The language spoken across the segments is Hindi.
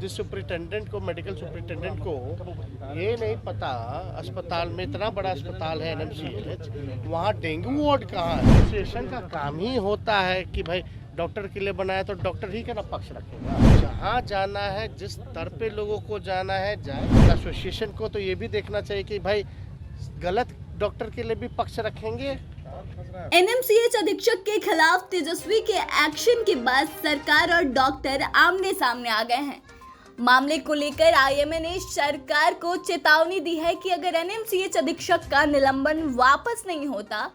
जिस सुपरिटेंडेंट को, मेडिकल सुपरिटेंडेंट को ये नहीं पता अस्पताल में, इतना बड़ा अस्पताल है एनएमसीएच, वहाँ डेंगू वार्ड कहाँ है। एसोसिएशन का काम ही होता है कि भाई डॉक्टर के लिए बनाया तो डॉक्टर ही का ना पक्ष रखेगा। जहाँ जाना है, जिस स्तर पे लोगों को जाना है जाए। एसोसिएशन को तो ये भी देखना चाहिए कि भाई गलत डॉक्टर के लिए भी पक्ष रखेंगे। एनएमसीएच अधीक्षक के खिलाफ तेजस्वी के एक्शन के बाद सरकार और डॉक्टर आमने सामने आ गए हैं। मामले को लेकर आईएमए ने सरकार को चेतावनी दी है कि अगर एनएमसीएच अधीक्षक का निलंबन वापस नहीं होता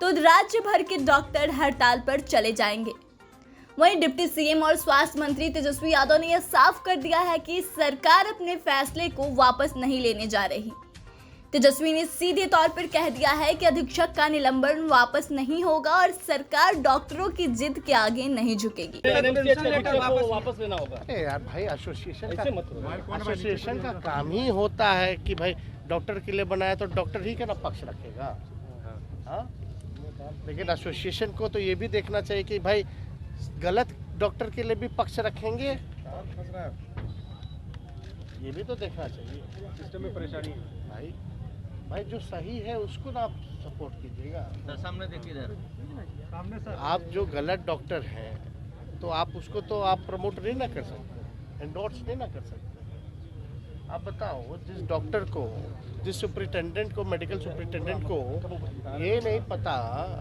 तो राज्य भर के डॉक्टर हड़ताल पर चले जाएंगे। वहीं डिप्टी सीएम और स्वास्थ्य मंत्री तेजस्वी यादव ने यह साफ कर दिया है कि सरकार अपने फैसले को वापस नहीं लेने जा रही। तेजस्वी ने सीधे तौर पर कह दिया है कि अधीक्षक का निलंबन वापस नहीं होगा और सरकार डॉक्टरों की जिद के आगे नहीं झुकेगी। वापस लेना होगा। यार भाई एसोसिएशन का काम ही होता है कि भाई डॉक्टर के लिए बनाया तो डॉक्टर ही का ना पक्ष रखेगा। हाँ, लेकिन एसोसिएशन को तो ये भी देखना चाहिए कि भाई गलत डॉक्टर के लिए भी पक्ष रखेंगे। ये भी तो देखना चाहिए। सिस्टम में परेशानी है भाई जो सही है उसको ना आप सपोर्ट कीजिएगा। सामने देखिए इधर सामने सर। आप जो गलत डॉक्टर हैं तो आप उसको तो आप प्रमोट नहीं ना कर सकते, एंडोर्स नहीं ना कर सकते। आप बताओ, जिस डॉक्टर को, जिस सुपरिटेंडेंट को, मेडिकल सुपरिटेंडेंट को ये नहीं पता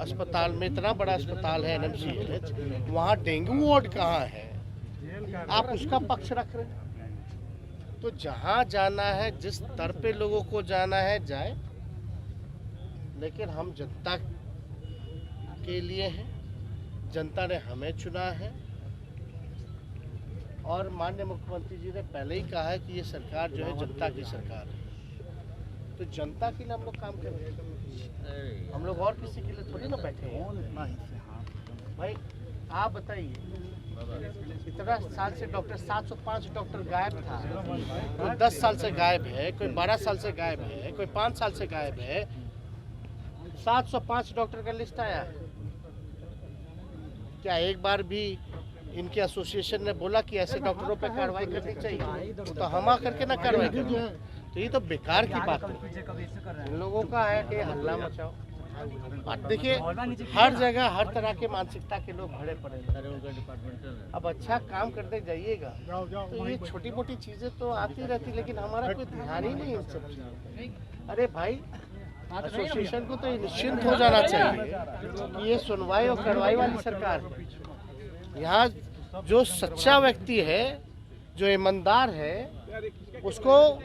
अस्पताल में, इतना बड़ा अस्पताल है एनएमसीएच, वहाँ डेंगू वार्ड कहाँ है, आप उसका पक्ष रख रहे हैं। तो जहाँ जाना है, जिस स्तर पे लोगों को जाना है जाए, लेकिन हम जनता के लिए हैं, जनता ने हमें चुना है और माननीय मुख्यमंत्री जी ने पहले ही कहा है कि ये सरकार जो है जनता की सरकार है। तो जनता के लिए हम लोग काम कर रहे हैं, हम लोग और किसी के लिए थोड़ी ना बैठे हैं। भाई आप बताइए, इतना साल से डॉक्टर 705 डॉक्टर गायब था, कोई 10 साल से गायब है, कोई 12 साल से गायब है, कोई 5 साल से गायब है। 705 डॉक्टर का लिस्ट आया है। क्या एक बार भी इनके एसोसिएशन ने बोला कि ऐसे डॉक्टरों पर कार्रवाई करनी चाहिए? तो हम आकर के ना कार्रवाई करें, तो ये तो बेकार की बात है। इन लोगों का है कि हल्ला मचाओ। देखिए, हर जगह हर तरह के मानसिकता के लोग भरे पड़े हैं। अब अच्छा काम करते जाइएगा तो ये छोटी मोटी चीजें तो आती रहती, लेकिन हमारा कोई ध्यान ही नहीं इन सब चीजों। अरे भाई, एसोसिएशन को तो निश्चिंत हो जाना चाहिए कि ये सुनवाई और कार्रवाई वाली सरकार है। यहाँ जो सच्चा व्यक्ति है, जो ईमानदार है, उसको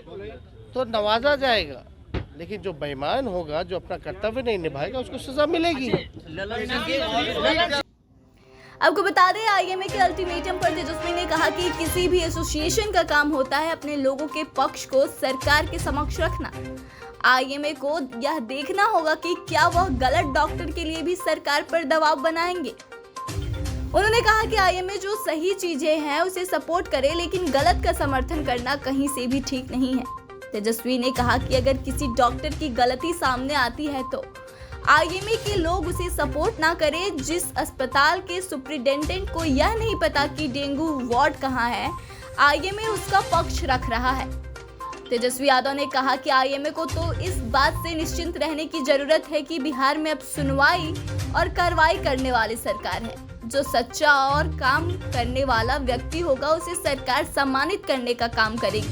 तो नवाजा जाएगा, लेकिन जो बेईमान होगा, जो अपना कर्तव्य नहीं निभाएगा, उसको सजा मिलेगी। आपको बता दें, आईएमए के अल्टीमेटम पर तेजस्वी ने कहा कि किसी भी एसोसिएशन का काम होता है अपने लोगों के पक्ष को सरकार के समक्ष रखना। आईएमए को यह देखना होगा कि क्या वह गलत डॉक्टर के लिए भी सरकार पर दबाव बनाएंगे। उन्होंने कहा कि आईएमए जो सही चीजें हैं उसे सपोर्ट करे, लेकिन गलत का समर्थन करना कहीं से भी ठीक नहीं है। तेजस्वी ने कहा कि अगर किसी डॉक्टर की गलती सामने आती है तो आईएमए के लोग उसे सपोर्ट ना करें। जिस अस्पताल के सुपरिटेंडेंट को यह नहीं पता कि डेंगू वार्ड कहां है, आईएमए उसका पक्ष रख रहा है। तेजस्वी यादव ने कहा कि आईएमए को तो इस बात से निश्चिंत रहने की जरूरत है कि बिहार में अब सुनवाई और कार्रवाई करने वाली सरकार है। जो सच्चा और काम करने वाला व्यक्ति होगा उसे सरकार सम्मानित करने का काम करेगी,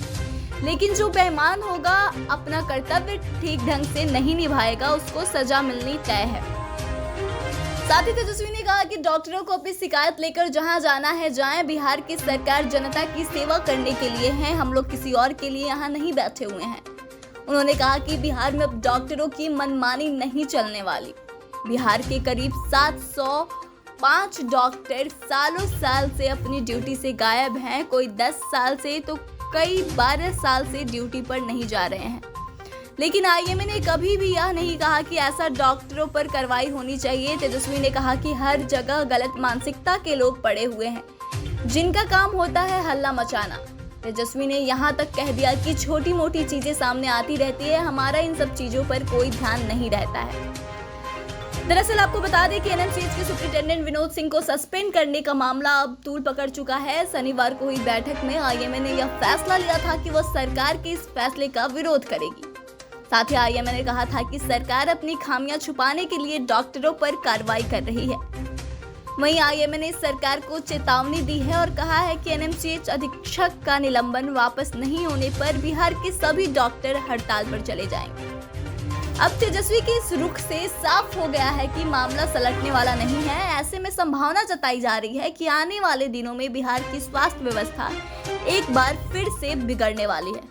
लेकिन जो बेईमान होगा, अपना कर्तव्य ठीक ढंग से नहीं निभाएगा, उसको सजा मिलनी तय है। साथ ही तेजस्वी ने कहा कि डॉक्टरों को अपनी शिकायत लेकर जहां जाना है जाएं। बिहार की सरकार जनता की सेवा करने के लिए है, हम लोग किसी और के लिए यहाँ नहीं बैठे हुए हैं। उन्होंने कहा कि बिहार में अब डॉक्टरों की मनमानी नहीं चलने वाली। बिहार के करीब 705 डॉक्टर सालों साल से अपनी ड्यूटी से गायब हैं, कोई 10 साल से तो कई 12 साल से ड्यूटी पर नहीं जा रहे हैं। लेकिन आईएमए ने कभी भी यह नहीं कहा कि ऐसा डॉक्टरों पर कार्रवाई होनी चाहिए। तेजस्वी ने कहा कि हर जगह गलत मानसिकता के लोग पड़े हुए हैं, जिनका काम होता है हल्ला मचाना। तेजस्वी ने यहाँ तक कह दिया कि छोटी मोटी चीजें सामने आती रहती है, हमारा इन सब चीजों पर कोई ध्यान नहीं रहता है। दरअसल आपको बता दें कि एनएमसीएच के सुपरिटेंडेंट विनोद सिंह को सस्पेंड करने का मामला अब तूल पकड़ चुका है। शनिवार को हुई बैठक में आईएमए ने यह फैसला लिया था कि वह सरकार के इस फैसले का विरोध करेगी। साथ ही आईएमए ने कहा था कि सरकार अपनी खामियां छुपाने के लिए डॉक्टरों पर कार्रवाई कर रही है। वहीं आईएमए ने सरकार को चेतावनी दी है और कहा है कि एनएमसीएच अधीक्षक का निलंबन वापस नहीं होने पर बिहार के सभी डॉक्टर हड़ताल पर चले जाएंगे। अब तेजस्वी के इस रुख से साफ हो गया है कि मामला सलटने वाला नहीं है। ऐसे में संभावना जताई जा रही है कि आने वाले दिनों में बिहार की स्वास्थ्य व्यवस्था एक बार फिर से बिगड़ने वाली है।